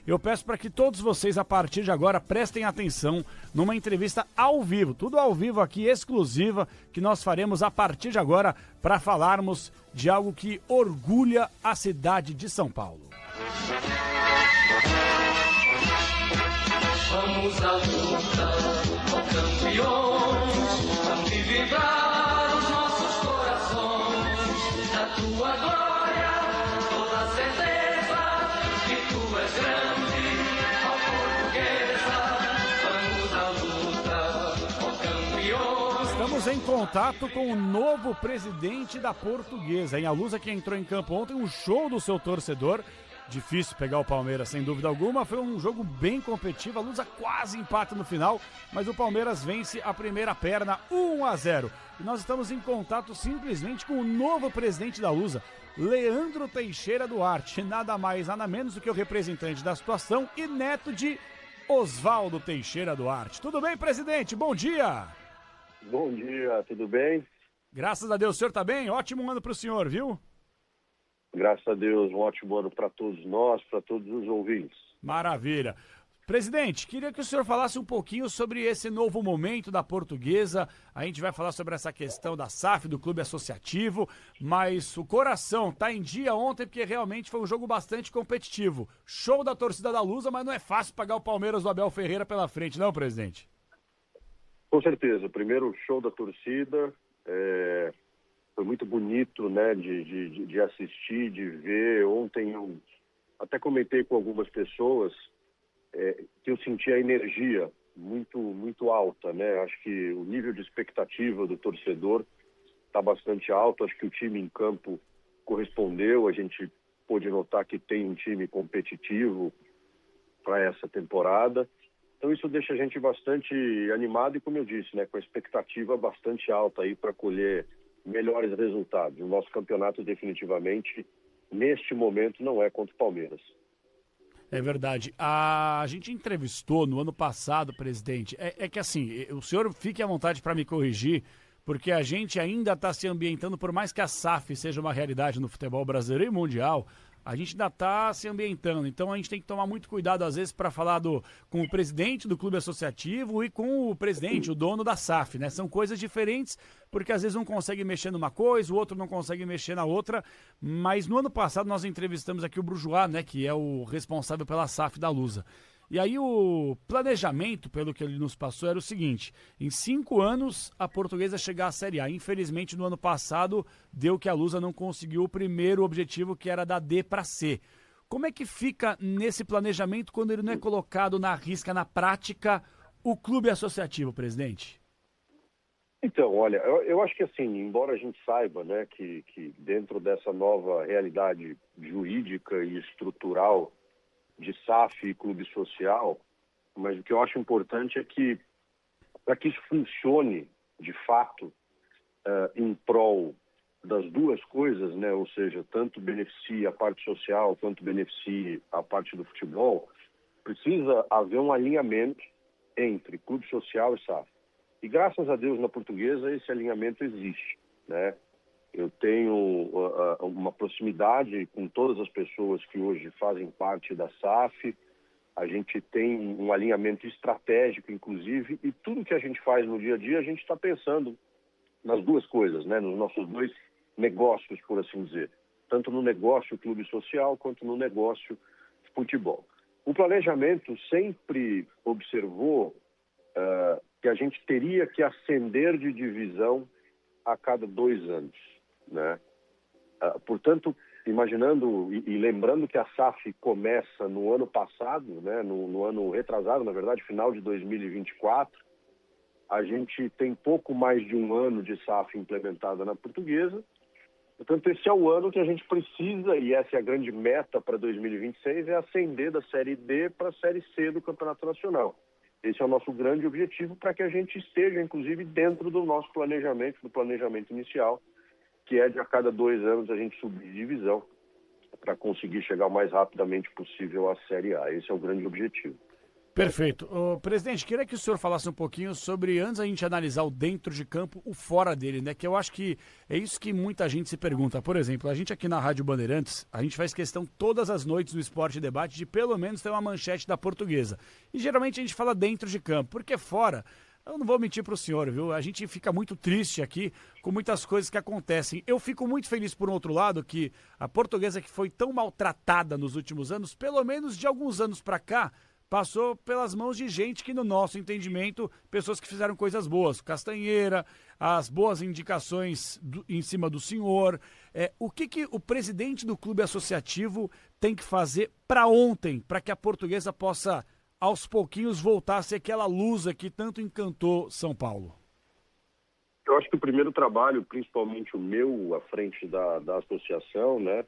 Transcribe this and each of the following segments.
Eu peço para que todos vocês, a partir de agora, prestem atenção numa entrevista ao vivo, tudo ao vivo aqui, exclusiva, que nós faremos a partir de agora para falarmos de algo que orgulha a cidade de São Paulo. Vamos à luta, ó campeões, vamos vibrar os nossos corações, da tua glória, toda a certeza que tu és grande, ó portuguesa, vamos à luta, ó campeões. Estamos em contato com o novo presidente da Portuguesa, hein? A Lusa, que entrou em campo ontem, um show do seu torcedor. Difícil pegar o Palmeiras, sem dúvida alguma. Foi um jogo bem competitivo. A Lusa quase empata no final, mas o Palmeiras vence a primeira perna 1-0. E nós estamos em contato simplesmente com o novo presidente da Lusa, Leandro Teixeira Duarte. Nada mais, nada menos do que o representante da situação e neto de Oswaldo Teixeira Duarte. Tudo bem, presidente? Bom dia! Bom dia, tudo bem? Graças a Deus, o senhor tá bem? Ótimo ano pro senhor, viu? Graças a Deus, um ótimo ano para todos nós, para todos os ouvintes. Maravilha. Presidente, queria que o senhor falasse um pouquinho sobre esse novo momento da Portuguesa. A gente vai falar sobre essa questão da SAF, do clube associativo, mas o coração tá em dia ontem porque realmente foi um jogo bastante competitivo. Show da torcida da Lusa, mas não é fácil pagar o Palmeiras do Abel Ferreira pela frente, não, presidente? Com certeza, primeiro show da torcida, foi muito bonito, né, de assistir, de ver. Ontem eu até comentei com algumas pessoas que eu senti a energia muito alta, né? Acho que o nível de expectativa do torcedor está bastante alto. Acho que o time em campo correspondeu. A gente pôde notar que tem um time competitivo para essa temporada. Então isso deixa a gente bastante animado e, como eu disse, né, com a expectativa bastante alta aí para colher melhores resultados. O nosso campeonato definitivamente, neste momento, não é contra o Palmeiras. É verdade. A gente entrevistou no ano passado, presidente, é que assim, o senhor fique à vontade para me corrigir, porque a gente ainda está se ambientando, por mais que a SAF seja uma realidade no futebol brasileiro e mundial, a gente ainda está se ambientando. Então a gente tem que tomar muito cuidado, às vezes, para falar com o presidente do clube associativo e com o presidente, o dono da SAF, né? São coisas diferentes, porque às vezes um consegue mexer numa coisa, o outro não consegue mexer na outra. Mas no ano passado nós entrevistamos aqui o Brujuá, né? Que é o responsável pela SAF da Lusa. E aí o planejamento, pelo que ele nos passou, era o seguinte: em 5 anos a Portuguesa chegar à Série A. Infelizmente, no ano passado, deu que a Lusa não conseguiu o primeiro objetivo, que era da D para C. Como é que fica nesse planejamento quando ele não é colocado na risca, na prática, o clube associativo, presidente? Então, olha, eu acho que assim, embora a gente saiba, né, que dentro dessa nova realidade jurídica e estrutural de SAF e clube social, mas o que eu acho importante é que, para que isso funcione de fato em prol das duas coisas, né, ou seja, tanto beneficie a parte social quanto beneficie a parte do futebol, precisa haver um alinhamento entre clube social e SAF. E graças a Deus na Portuguesa esse alinhamento existe, né? Eu tenho uma proximidade com todas as pessoas que hoje fazem parte da SAF. A gente tem um alinhamento estratégico, inclusive, e tudo que a gente faz no dia a dia, a gente está pensando nas duas coisas, né? Nos nossos dois negócios, por assim dizer. Tanto no negócio clube social, quanto no negócio futebol. O planejamento sempre observou que a gente teria que ascender de divisão a cada 2 anos. Né? Portanto, imaginando e lembrando que a SAF começa no ano passado, né? no ano retrasado, na verdade, final de 2024, a gente tem pouco mais de 1 ano de SAF implementada na Portuguesa. Portanto, esse é o ano que a gente precisa, e essa é a grande meta para 2026, é ascender da Série D para a Série C do Campeonato Nacional. Esse é o nosso grande objetivo para que a gente esteja, inclusive, dentro do nosso planejamento, do planejamento inicial, que é de a cada 2 anos a gente subir de divisão para conseguir chegar o mais rapidamente possível à Série A. Esse é o grande objetivo. Perfeito. Presidente, queria que o senhor falasse um pouquinho sobre, antes a gente analisar o dentro de campo, o fora dele, né? Que eu acho que é isso que muita gente se pergunta. Por exemplo, a gente aqui na Rádio Bandeirantes, a gente faz questão todas as noites no Esporte e Debate de pelo menos ter uma manchete da Portuguesa. E geralmente a gente fala dentro de campo, porque fora, eu não vou mentir para o senhor, viu? A gente fica muito triste aqui com muitas coisas que acontecem. Eu fico muito feliz, por um outro lado, que a Portuguesa, que foi tão maltratada nos últimos anos, pelo menos de alguns anos para cá, passou pelas mãos de gente que, no nosso entendimento, pessoas que fizeram coisas boas. Castanheira, as boas indicações em cima do senhor. O que o presidente do clube associativo tem que fazer para ontem, para que a Portuguesa possa, aos pouquinhos, voltar a ser aquela luz que tanto encantou São Paulo? Eu acho que o primeiro trabalho, principalmente o meu, à frente da associação, né,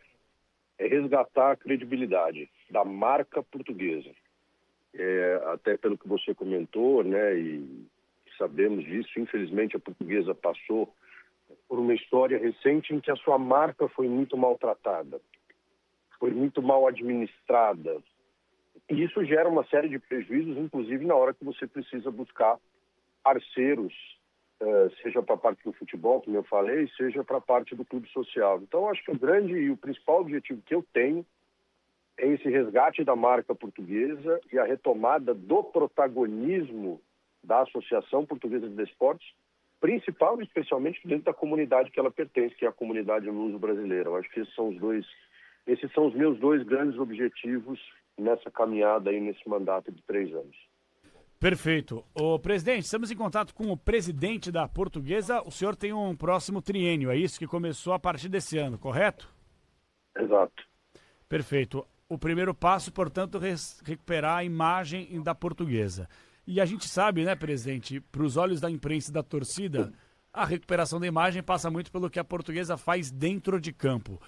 é resgatar a credibilidade da marca portuguesa. Até pelo que você comentou, né, e sabemos disso, infelizmente a Portuguesa passou por uma história recente em que a sua marca foi muito maltratada, foi muito mal administrada. E isso gera uma série de prejuízos, inclusive na hora que você precisa buscar parceiros, seja para a parte do futebol, como eu falei, seja para a parte do clube social. Então, acho que o grande e o principal objetivo que eu tenho é esse resgate da marca portuguesa e a retomada do protagonismo da Associação Portuguesa de Desportos, principal e especialmente dentro da comunidade que ela pertence, que é a comunidade luso-brasileira. Eu acho que esses são os meus dois grandes objetivos nessa caminhada aí, nesse mandato de 3 anos. Perfeito. Presidente, estamos em contato com o presidente da Portuguesa. O senhor tem um próximo triênio, é isso? Que começou a partir desse ano, correto? Exato. Perfeito. O primeiro passo, portanto, recuperar a imagem da Portuguesa. E a gente sabe, né, presidente, para os olhos da imprensa e da torcida, a recuperação da imagem passa muito pelo que a Portuguesa faz dentro de campo.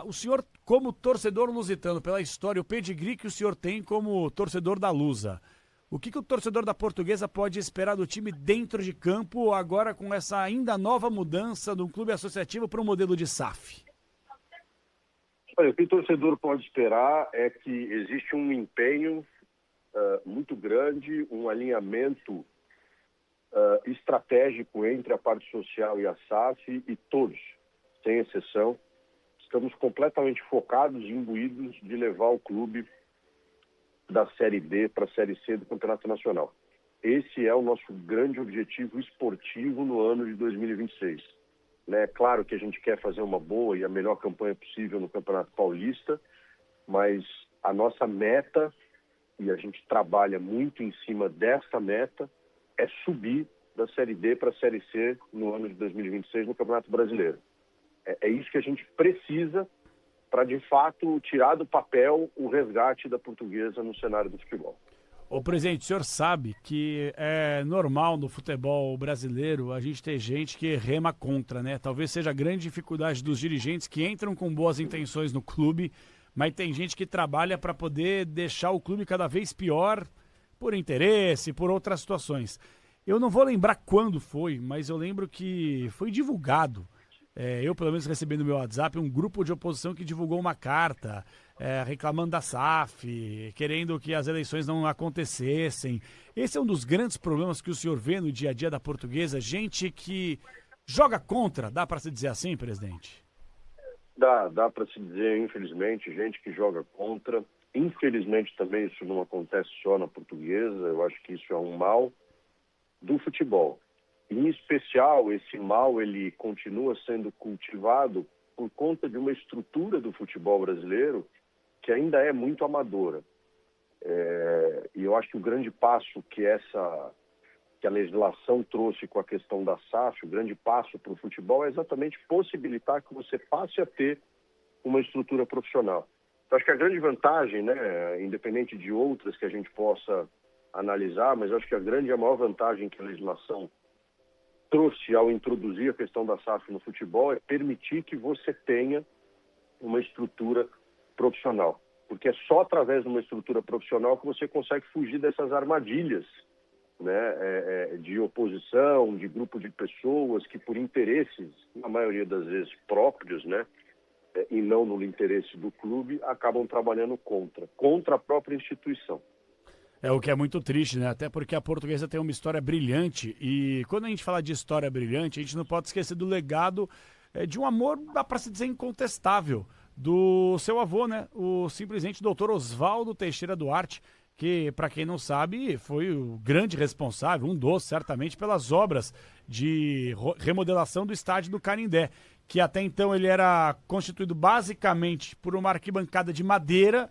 O senhor, como torcedor lusitano, pela história, o pedigree que o senhor tem como torcedor da Lusa, o que o torcedor da Portuguesa pode esperar do time dentro de campo, agora com essa ainda nova mudança do clube associativo para um modelo de SAF? Olha, o que o torcedor pode esperar é que existe um empenho muito grande, um alinhamento estratégico entre a parte social e a SAF, e todos, sem exceção, estamos completamente focados e imbuídos de levar o clube da Série B para a Série C do Campeonato Nacional. Esse é o nosso grande objetivo esportivo no ano de 2026. É claro que a gente quer fazer uma boa e a melhor campanha possível no Campeonato Paulista, mas a nossa meta, e a gente trabalha muito em cima dessa meta, é subir da Série D para a Série C no ano de 2026 no Campeonato Brasileiro. É isso que a gente precisa para, de fato, tirar do papel o resgate da Portuguesa no cenário do futebol. Presidente, o senhor sabe que é normal no futebol brasileiro a gente ter gente que rema contra, né? Talvez seja a grande dificuldade dos dirigentes que entram com boas intenções no clube, mas tem gente que trabalha para poder deixar o clube cada vez pior por interesse, por outras situações. Eu não vou lembrar quando foi, mas eu lembro que foi divulgado. Eu, pelo menos, recebi no meu WhatsApp um grupo de oposição que divulgou uma carta reclamando da SAF, querendo que as eleições não acontecessem. Esse é um dos grandes problemas que o senhor vê no dia a dia da Portuguesa, gente que joga contra, dá para se dizer assim, presidente? Dá para se dizer, infelizmente, gente que joga contra. Infelizmente também isso não acontece só na Portuguesa, eu acho que isso é um mal do futebol. Em especial, esse mal ele continua sendo cultivado por conta de uma estrutura do futebol brasileiro que ainda é muito amadora. E eu acho que o grande passo que a legislação trouxe com a questão da SAF, o grande passo para o futebol é exatamente possibilitar que você passe a ter uma estrutura profissional. Então, acho que a grande vantagem, né, independente de outras que a gente possa analisar, mas acho que a maior vantagem que a legislação trouxe ao introduzir a questão da SAF no futebol é permitir que você tenha uma estrutura profissional. Porque é só através de uma estrutura profissional que você consegue fugir dessas armadilhas, né, de oposição, de grupo de pessoas que, por interesses, na maioria das vezes próprios, né, e não no interesse do clube, acabam trabalhando contra a própria instituição. É o que é muito triste, né? Até porque a Portuguesa tem uma história brilhante e quando a gente fala de história brilhante, a gente não pode esquecer do legado de um amor, dá para se dizer, incontestável do seu avô, né? O simplesmente doutor Oswaldo Teixeira Duarte, que, para quem não sabe, foi o grande responsável, um dos, certamente, pelas obras de remodelação do estádio do Canindé, que até então ele era constituído basicamente por uma arquibancada de madeira,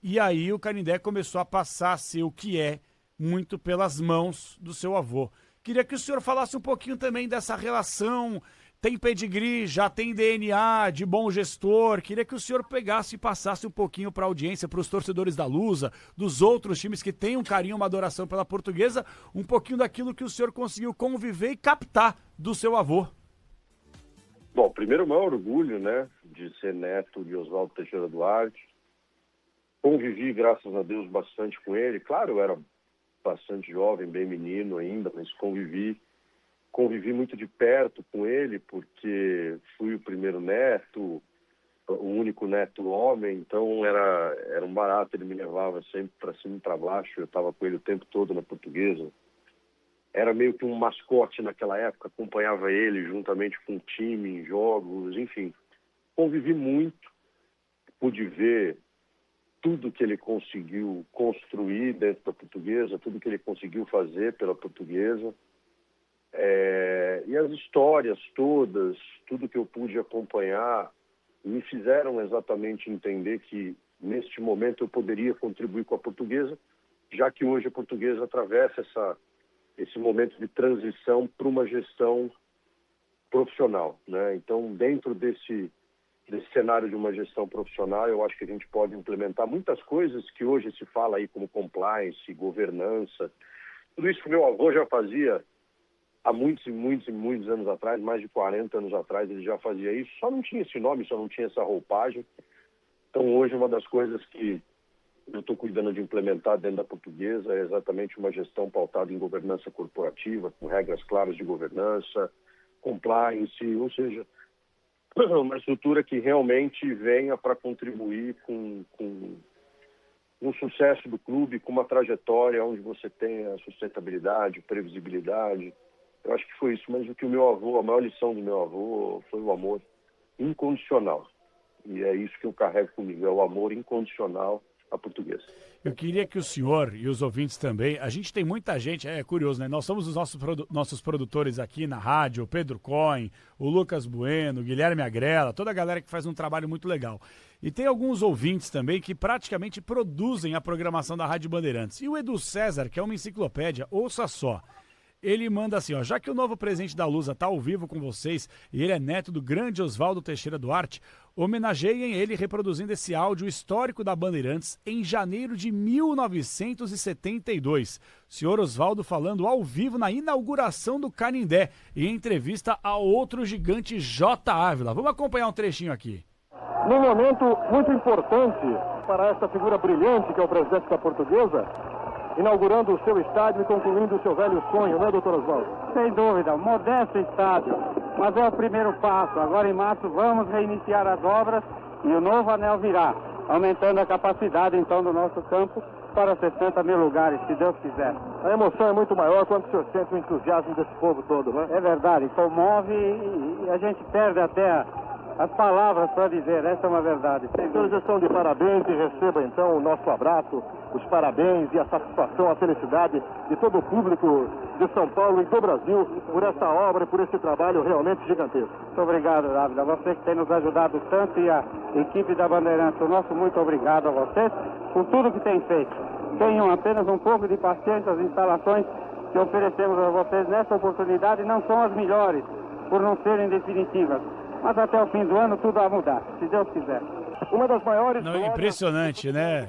e aí o Canindé começou a passar a ser o que é, muito pelas mãos do seu avô. Queria que o senhor falasse um pouquinho também dessa relação. Tem pedigree, já tem DNA de bom gestor. Queria que o senhor pegasse e passasse um pouquinho para a audiência, para os torcedores da Lusa, dos outros times que têm um carinho, uma adoração pela Portuguesa, um pouquinho daquilo que o senhor conseguiu conviver e captar do seu avô. Bom, primeiro, o maior orgulho, né, de ser neto de Oswaldo Teixeira Duarte. Convivi, graças a Deus, bastante com ele. Claro, eu era bastante jovem, bem menino ainda, mas convivi muito de perto com ele, porque fui o primeiro neto, o único neto homem, então era um barato, ele me levava sempre para cima e para baixo, eu estava com ele o tempo todo na Portuguesa. Era meio que um mascote naquela época, acompanhava ele juntamente com o time, em jogos, enfim. Convivi muito, pude ver tudo que ele conseguiu construir dentro da Portuguesa, tudo que ele conseguiu fazer pela Portuguesa. E as histórias todas, tudo que eu pude acompanhar, me fizeram exatamente entender que, neste momento, eu poderia contribuir com a Portuguesa, já que hoje a Portuguesa atravessa esse momento de transição para uma gestão profissional, né? Então, dentro desse cenário de uma gestão profissional, eu acho que a gente pode implementar muitas coisas que hoje se fala aí como compliance, governança. Tudo isso que meu avô já fazia há muitos e muitos e muitos anos atrás, mais de 40 anos atrás, ele já fazia isso. Só não tinha esse nome, só não tinha essa roupagem. Então, hoje, uma das coisas que eu estou cuidando de implementar dentro da Portuguesa é exatamente uma gestão pautada em governança corporativa, com regras claras de governança, compliance, ou seja, uma estrutura que realmente venha para contribuir com o sucesso do clube, com uma trajetória onde você tenha sustentabilidade, previsibilidade. Eu acho que foi isso, mas o que o meu avô, a maior lição do meu avô foi o amor incondicional. E é isso que eu carrego comigo, é o amor incondicional à Portuguesa. Eu queria que o senhor e os ouvintes também, a gente tem muita gente, é curioso, né? Nós somos os nossos produtores aqui na rádio, o Pedro Cohen, o Lucas Bueno, o Guilherme Agrela, toda a galera que faz um trabalho muito legal. E tem alguns ouvintes também que praticamente produzem a programação da Rádio Bandeirantes. E o Edu César, que é uma enciclopédia, ouça só. Ele manda assim, ó, já que o novo presidente da Lusa está ao vivo com vocês e ele é neto do grande Oswaldo Teixeira Duarte, homenageiem ele reproduzindo esse áudio histórico da Bandeirantes em janeiro de 1972. Senhor Oswaldo falando ao vivo na inauguração do Canindé e em entrevista a outro gigante J. Ávila. Vamos acompanhar um trechinho aqui. Num momento muito importante para essa figura brilhante que é o presidente da Portuguesa, inaugurando o seu estádio e concluindo o seu velho sonho, né, doutor Oswaldo? Sem dúvida, um modesto estádio, mas é o primeiro passo. Agora em março vamos reiniciar as obras e o novo anel virá, aumentando a capacidade então do nosso campo para 60 mil lugares, se Deus quiser. A emoção é muito maior quando o senhor sente o entusiasmo desse povo todo, né? É verdade, comove e a gente perde até as palavras para dizer, essa é uma verdade. Senhores, estão de parabéns e receba então o nosso abraço, os parabéns e a satisfação, a felicidade de todo o público de São Paulo e do Brasil por essa obra e por esse trabalho realmente gigantesco. Muito obrigado, Dávila. Você que tem nos ajudado tanto e a equipe da Bandeirantes, o nosso muito obrigado a vocês por tudo que tem feito. Tenham apenas um pouco de paciência, as instalações que oferecemos a vocês nessa oportunidade não são as melhores, por não serem definitivas. Mas até o fim do ano tudo vai mudar, se Deus quiser. Uma das maiores... Não, impressionante, né,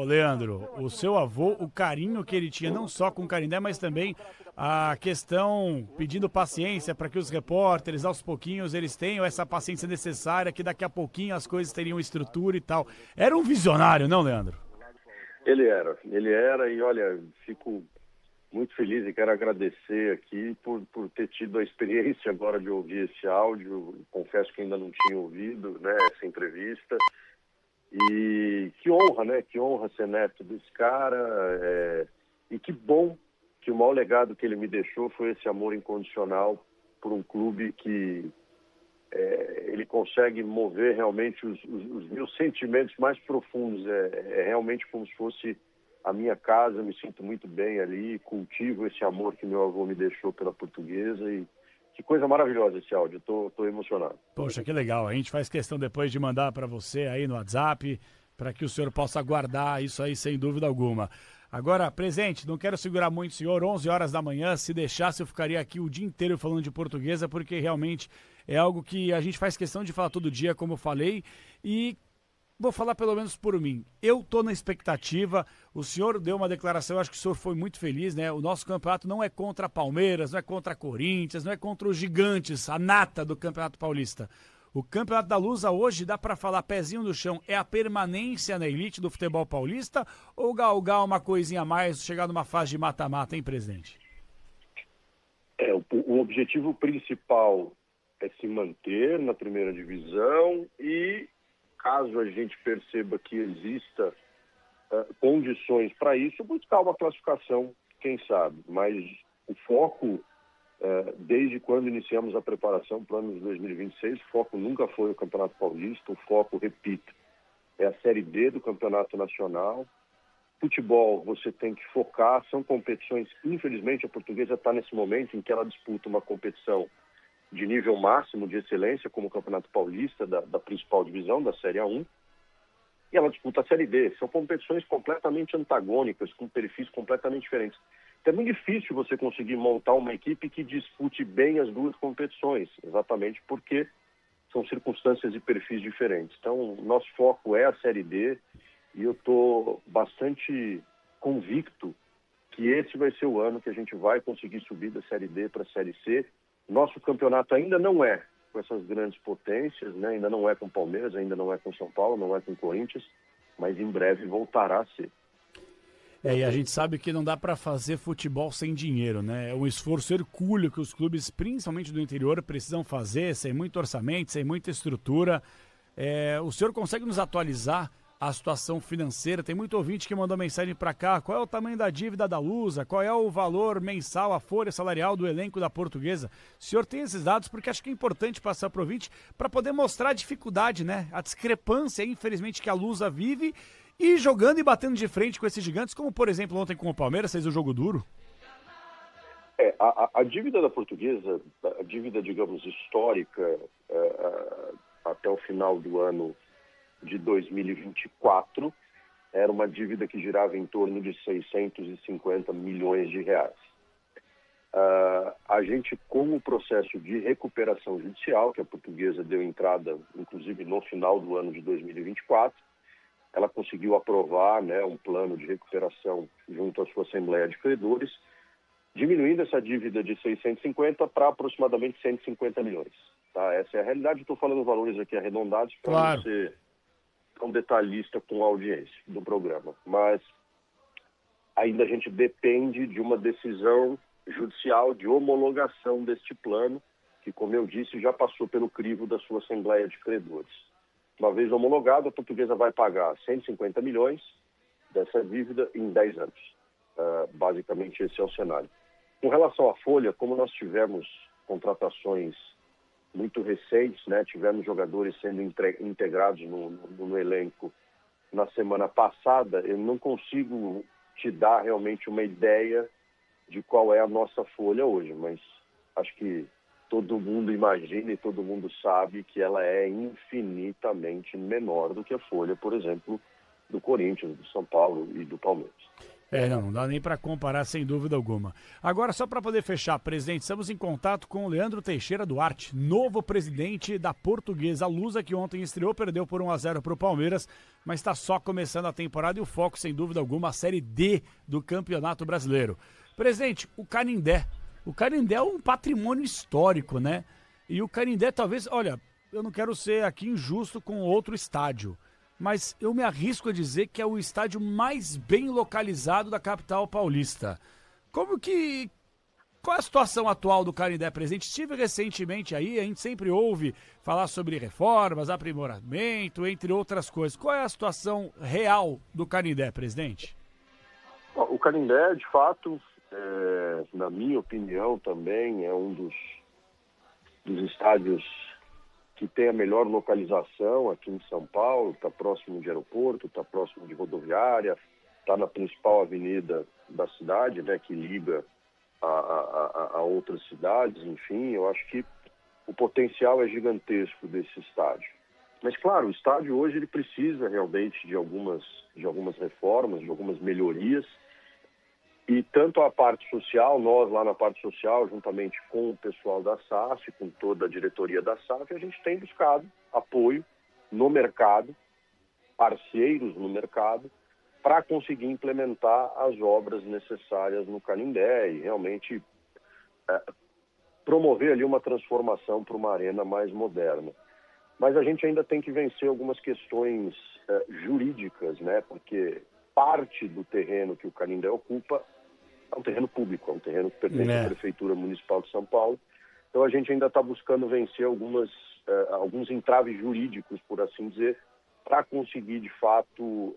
Leandro? O seu avô, o carinho que ele tinha, não só com o Canindé, mas também a questão pedindo paciência para que os repórteres, aos pouquinhos, eles tenham essa paciência necessária, que daqui a pouquinho as coisas teriam estrutura e tal. Era um visionário, não, Leandro? Ele era, e olha, fico muito feliz e quero agradecer aqui por ter tido a experiência agora de ouvir esse áudio. Confesso que ainda não tinha ouvido, né, essa entrevista. E que honra, né? Que honra ser neto desse cara. E que bom que o maior legado que ele me deixou foi esse amor incondicional por um clube que ele consegue mover realmente os meus sentimentos mais profundos. É realmente como se fosse a minha casa, eu me sinto muito bem ali, cultivo esse amor que meu avô me deixou pela Portuguesa e que coisa maravilhosa esse áudio, tô emocionado. Poxa, que legal. A gente faz questão depois de mandar para você aí no WhatsApp, para que o senhor possa guardar isso aí sem dúvida alguma. Agora, presidente, não quero segurar muito o senhor, 11 horas da manhã, se deixasse eu ficaria aqui o dia inteiro falando de Portuguesa, porque realmente é algo que a gente faz questão de falar todo dia, como eu falei, e vou falar pelo menos por mim. Eu tô na expectativa, o senhor deu uma declaração, eu acho que o senhor foi muito feliz, né? O nosso campeonato não é contra Palmeiras, não é contra Corinthians, não é contra os gigantes, a nata do Campeonato Paulista. O Campeonato da Lusa hoje, dá para falar pezinho no chão, é a permanência na elite do futebol paulista ou galgar uma coisinha a mais, chegar numa fase de mata-mata, hein, presidente? O objetivo principal é se manter na primeira divisão e, caso a gente perceba que exista condições para isso, buscar uma classificação, quem sabe. Mas o foco, desde quando iniciamos a preparação para o ano de 2026, o foco nunca foi o Campeonato Paulista, o foco, repito, é a Série D do Campeonato Nacional. Futebol, você tem que focar, são competições, infelizmente a Portuguesa está nesse momento em que ela disputa uma competição de nível máximo de excelência, como o Campeonato Paulista, da principal divisão, da Série A1, e ela disputa a Série D. São competições completamente antagônicas, com perfis completamente diferentes. Então é muito difícil você conseguir montar uma equipe que dispute bem as duas competições, exatamente porque são circunstâncias e perfis diferentes. Então, nosso foco é a Série D e eu estou bastante convicto que esse vai ser o ano que a gente vai conseguir subir da Série D para a Série C. Nosso campeonato ainda não é com essas grandes potências, né? Ainda não é com Palmeiras, ainda não é com São Paulo, não é com Corinthians, mas em breve voltará a ser. E a gente sabe que não dá para fazer futebol sem dinheiro, né? É um esforço hercúleo que os clubes, principalmente do interior, precisam fazer, sem muito orçamento, sem muita estrutura. O senhor consegue nos atualizar a situação financeira? Tem muito ouvinte que mandou mensagem para cá. Qual é o tamanho da dívida da Lusa? Qual é o valor mensal, a folha salarial do elenco da Portuguesa? O senhor tem esses dados porque acho que é importante passar para o ouvinte para poder mostrar a dificuldade, né? A discrepância, infelizmente, que a Lusa vive e jogando e batendo de frente com esses gigantes, como por exemplo ontem com o Palmeiras, fez o jogo duro. A dívida da Portuguesa, a dívida, digamos, histórica, até o final do ano de 2024, era uma dívida que girava em torno de 650 milhões de reais. A gente, com o processo de recuperação judicial, que a Portuguesa deu entrada, inclusive no final do ano de 2024, ela conseguiu aprovar, né, um plano de recuperação junto à sua Assembleia de Credores, diminuindo essa dívida de 650 para aproximadamente 150 milhões. Tá? Essa é a realidade. Estou falando valores aqui arredondados para não ser tão detalhista com a audiência do programa. Mas ainda a gente depende de uma decisão judicial de homologação deste plano, que, como eu disse, já passou pelo crivo da sua Assembleia de Credores. Uma vez homologado, a Portuguesa vai pagar 150 milhões dessa dívida em 10 anos. Basicamente, esse é o cenário. Com relação à folha, como nós tivemos contratações muito recentes, né? Tivemos jogadores sendo integrados no elenco na semana passada, eu não consigo te dar realmente uma ideia de qual é a nossa folha hoje, mas acho que todo mundo imagina e todo mundo sabe que ela é infinitamente menor do que a folha, por exemplo, do Corinthians, do São Paulo e do Palmeiras. Não dá nem para comparar, sem dúvida alguma. Agora, só para poder fechar, presidente, estamos em contato com o Leandro Teixeira Duarte, novo presidente da Portuguesa Lusa, que ontem estreou, perdeu por 1-0 para o Palmeiras, mas está só começando a temporada e o foco, sem dúvida alguma, a Série D do Campeonato Brasileiro. Presidente, o Canindé é um patrimônio histórico, né? E o Canindé talvez, olha, eu não quero ser aqui injusto com outro estádio, mas eu me arrisco a dizer que é o estádio mais bem localizado da capital paulista. Como que Qual é a situação atual do Canindé, presidente? Estive recentemente aí, a gente sempre ouve falar sobre reformas, aprimoramento, entre outras coisas. Qual é a situação real do Canindé, presidente? O Canindé, de fato, na minha opinião também, é um dos estádios que tem a melhor localização aqui em São Paulo, está próximo de aeroporto, está próximo de rodoviária, está na principal avenida da cidade, né, que liga a outras cidades, enfim, eu acho que o potencial é gigantesco desse estádio. Mas, claro, o estádio hoje ele precisa realmente de algumas reformas, de algumas melhorias, e tanto a parte social, nós lá na parte social, juntamente com o pessoal da SAF, com toda a diretoria da SAF, a gente tem buscado apoio no mercado, parceiros no mercado, para conseguir implementar as obras necessárias no Canindé e realmente promover ali uma transformação para uma arena mais moderna. Mas a gente ainda tem que vencer algumas questões jurídicas, né? Porque parte do terreno que o Canindé ocupa é um terreno público, é um terreno que pertence à Prefeitura Municipal de São Paulo. Então a gente ainda está buscando vencer alguns entraves jurídicos, por assim dizer, para conseguir, de fato,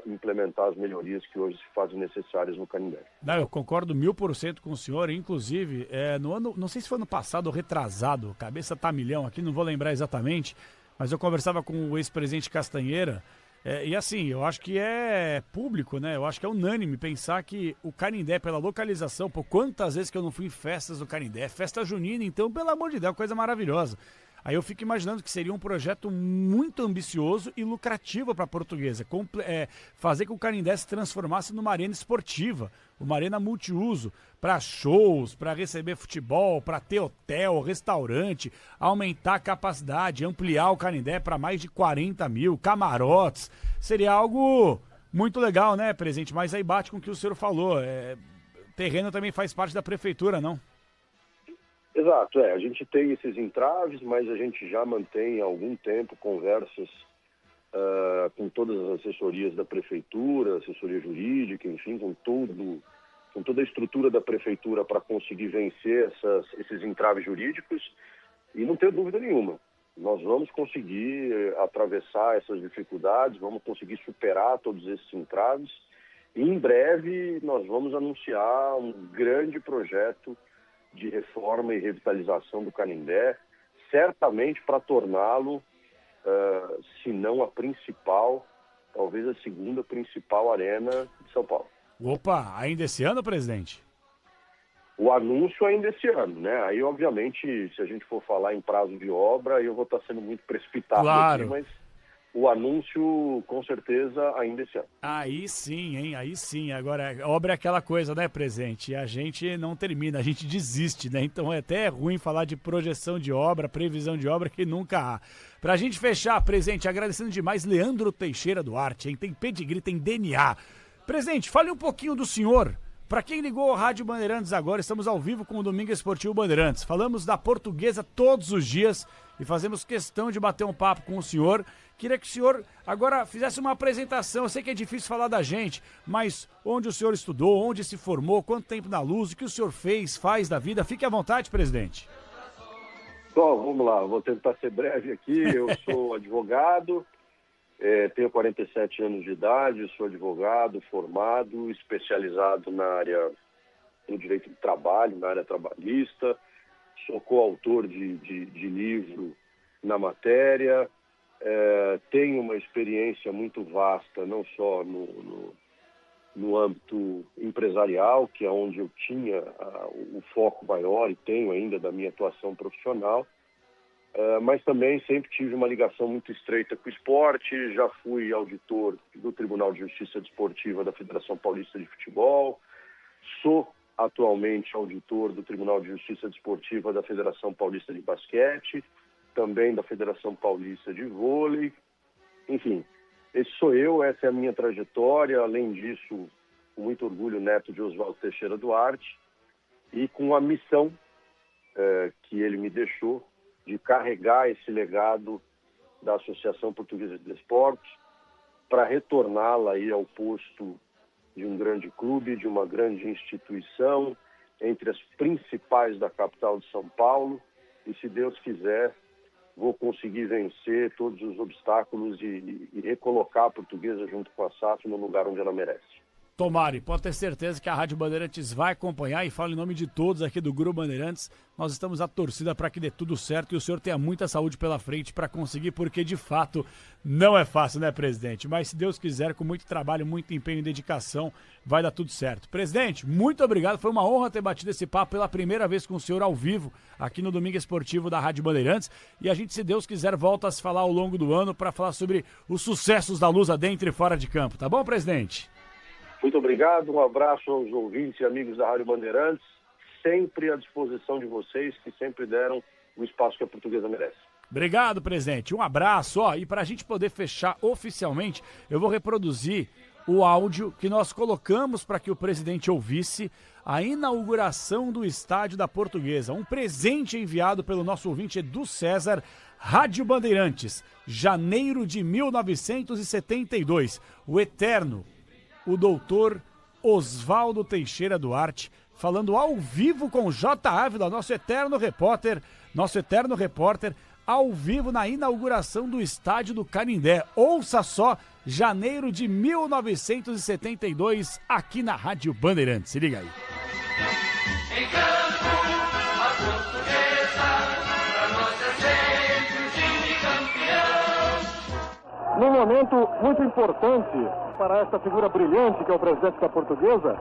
implementar as melhorias que hoje se fazem necessárias no Canindé. Não, eu concordo 1000% com o senhor, inclusive, no ano, não sei se foi ano passado ou retrasado, cabeça tá milhão aqui, não vou lembrar exatamente, mas eu conversava com o ex-presidente Castanheira, e assim, eu acho que é público, né? Eu acho que é unânime pensar que o Canindé, pela localização, pô, quantas vezes que eu não fui em festas do Canindé, festa junina, então, pelo amor de Deus, coisa maravilhosa. Aí eu fico imaginando que seria um projeto muito ambicioso e lucrativo para a Portuguesa, fazer com que o Canindé se transformasse numa arena esportiva, uma arena multiuso, para shows, para receber futebol, para ter hotel, restaurante, aumentar a capacidade, ampliar o Canindé para mais de 40 mil, camarotes. Seria algo muito legal, né, presidente? Mas aí bate com o que o senhor falou. Terreno também faz parte da prefeitura, não? Exato, a gente tem esses entraves, mas a gente já mantém há algum tempo conversas com todas as assessorias da prefeitura, assessoria jurídica, enfim, com toda a estrutura da prefeitura para conseguir vencer esses entraves jurídicos, e não tenho dúvida nenhuma, nós vamos conseguir atravessar essas dificuldades, vamos conseguir superar todos esses entraves, e em breve nós vamos anunciar um grande projeto de reforma e revitalização do Canindé, certamente para torná-lo, se não a principal, talvez a segunda principal arena de São Paulo. Opa, ainda esse ano, presidente? O anúncio ainda esse ano, né? Aí, obviamente, se a gente for falar em prazo de obra, eu vou estar sendo muito precipitado claro. Aqui, mas o anúncio, com certeza, ainda esse ano. Aí sim, hein? Aí sim. Agora, obra é aquela coisa, né, presidente? A gente não termina, a gente desiste, né? Então é até ruim falar de projeção de obra, previsão de obra, que nunca há. Pra gente fechar, presidente, agradecendo demais Leandro Teixeira Duarte, hein? Tem pedigree, tem DNA. Presidente, fale um pouquinho do senhor. Para quem ligou ao Rádio Bandeirantes agora, estamos ao vivo com o Domingo Esportivo Bandeirantes. Falamos da Portuguesa todos os dias e fazemos questão de bater um papo com o senhor. Queria que o senhor agora fizesse uma apresentação. Eu sei que é difícil falar da gente, mas onde o senhor estudou, onde se formou, quanto tempo na Luz, o que o senhor faz da vida. Fique à vontade, presidente. Bom, vamos lá, vou tentar ser breve aqui. Eu sou advogado. Tenho 47 anos de idade, sou advogado, formado, especializado na área do direito do trabalho, na área trabalhista, sou coautor de livro na matéria, tenho uma experiência muito vasta, não só no âmbito empresarial, que é onde eu tinha o foco maior e tenho ainda da minha atuação profissional, mas também sempre tive uma ligação muito estreita com o esporte, já fui auditor do Tribunal de Justiça Desportiva da Federação Paulista de Futebol, sou atualmente auditor do Tribunal de Justiça Desportiva da Federação Paulista de Basquete, também da Federação Paulista de Vôlei, enfim, esse sou eu, essa é a minha trajetória, além disso, com muito orgulho, neto de Oswaldo Teixeira Duarte, e com a missão que ele me deixou, de carregar esse legado da Associação Portuguesa de Desportos para retorná-la aí ao posto de um grande clube, de uma grande instituição, entre as principais da capital de São Paulo e, se Deus quiser, vou conseguir vencer todos os obstáculos e recolocar a Portuguesa junto com a SAF no lugar onde ela merece. Tomara, pode ter certeza que a Rádio Bandeirantes vai acompanhar, e falo em nome de todos aqui do Grupo Bandeirantes. Nós estamos à torcida para que dê tudo certo e o senhor tenha muita saúde pela frente para conseguir, porque de fato não é fácil, né, presidente? Mas se Deus quiser, com muito trabalho, muito empenho e dedicação, vai dar tudo certo. Presidente, muito obrigado, foi uma honra ter batido esse papo pela primeira vez com o senhor ao vivo aqui no Domingo Esportivo da Rádio Bandeirantes, e a gente, se Deus quiser, volta a se falar ao longo do ano para falar sobre os sucessos da Lusa dentro e fora de campo, tá bom, presidente? Muito obrigado, um abraço aos ouvintes e amigos da Rádio Bandeirantes, sempre à disposição de vocês, que sempre deram o espaço que a Portuguesa merece. Obrigado, presidente, um abraço, e para a gente poder fechar oficialmente, eu vou reproduzir o áudio que nós colocamos para que o presidente ouvisse a inauguração do estádio da Portuguesa, um presente enviado pelo nosso ouvinte Edu César, Rádio Bandeirantes, janeiro de 1972, o eterno, o doutor Oswaldo Teixeira Duarte, falando ao vivo com J. Ávila, nosso eterno repórter, ao vivo na inauguração do estádio do Canindé. Ouça só, janeiro de 1972, aqui na Rádio Bandeirantes. Se liga aí. Em campo, a Portuguesa, pra nós é sempre um time campeão. Num momento muito importante para esta figura brilhante que é o presidente da Portuguesa,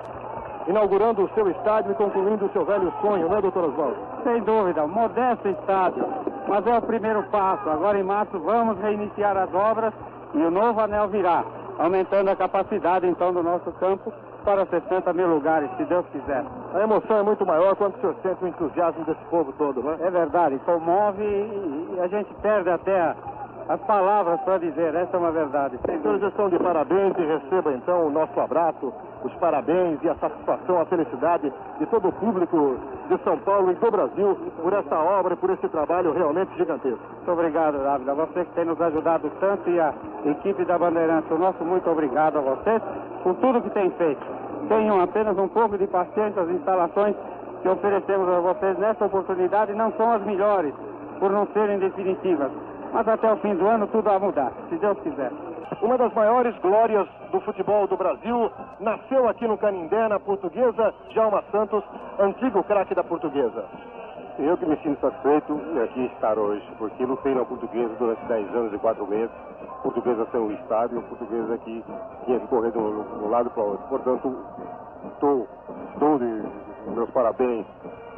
inaugurando o seu estádio e concluindo o seu velho sonho, né, doutor Oswaldo? Sem dúvida, um modesto estádio, mas é o primeiro passo. Agora em março vamos reiniciar as obras e o novo anel virá, aumentando a capacidade então do nosso campo para 60 mil lugares, se Deus quiser. A emoção é muito maior quando o senhor sente o entusiasmo desse povo todo, né? É verdade, comove e a gente perde até as palavras para dizer, essa é uma verdade. Senhores, estão de parabéns e receba então o nosso abraço, os parabéns e a satisfação, a felicidade de todo o público de São Paulo e do Brasil por essa obra e por esse trabalho realmente gigantesco. Muito obrigado, Dávila. Você que tem nos ajudado tanto e a equipe da Bandeirantes, o nosso muito obrigado a vocês por tudo que tem feito. Tenham apenas um pouco de paciência, as instalações que oferecemos a vocês nessa oportunidade não são as melhores, por não serem definitivas. Mas até o fim do ano tudo vai mudar, se Deus quiser. Uma das maiores glórias do futebol do Brasil nasceu aqui no Canindé, na Portuguesa, Djalma Santos, antigo craque da Portuguesa. Eu que me sinto satisfeito de aqui estar hoje, porque lutei na Portuguesa durante 10 anos e 4 meses. Portuguesa sem o estádio, Portuguesa que tinha que correr de um lado para o outro. Portanto, dou meus parabéns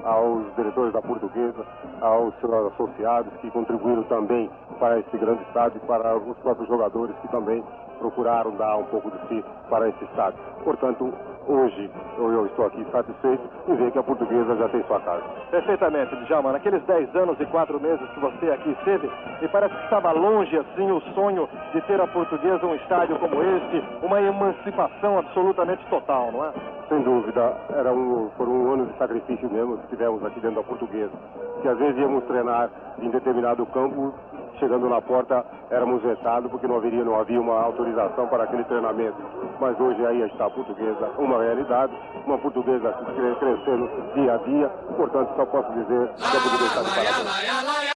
aos diretores da Portuguesa, aos seus associados que contribuíram também para esse grande estádio, para os próprios jogadores que também procuraram dar um pouco de si para esse estádio. Portanto, hoje eu estou aqui satisfeito em ver que a Portuguesa já tem sua casa. Perfeitamente, Djalma. Naqueles 10 anos e 4 meses que você aqui esteve, me parece que estava longe, assim, o sonho de ter a Portuguesa um estádio como este, uma emancipação absolutamente total, não é? Sem dúvida, foram um ano de sacrifício mesmo que tivemos aqui dentro da Portuguesa. Que às vezes íamos treinar em determinado campo, chegando na porta éramos vetados porque não havia uma autorização para aquele treinamento. Mas hoje aí está a Portuguesa, uma realidade, uma Portuguesa crescendo dia a dia. Portanto, só posso dizer que a Portuguesa está de parabéns.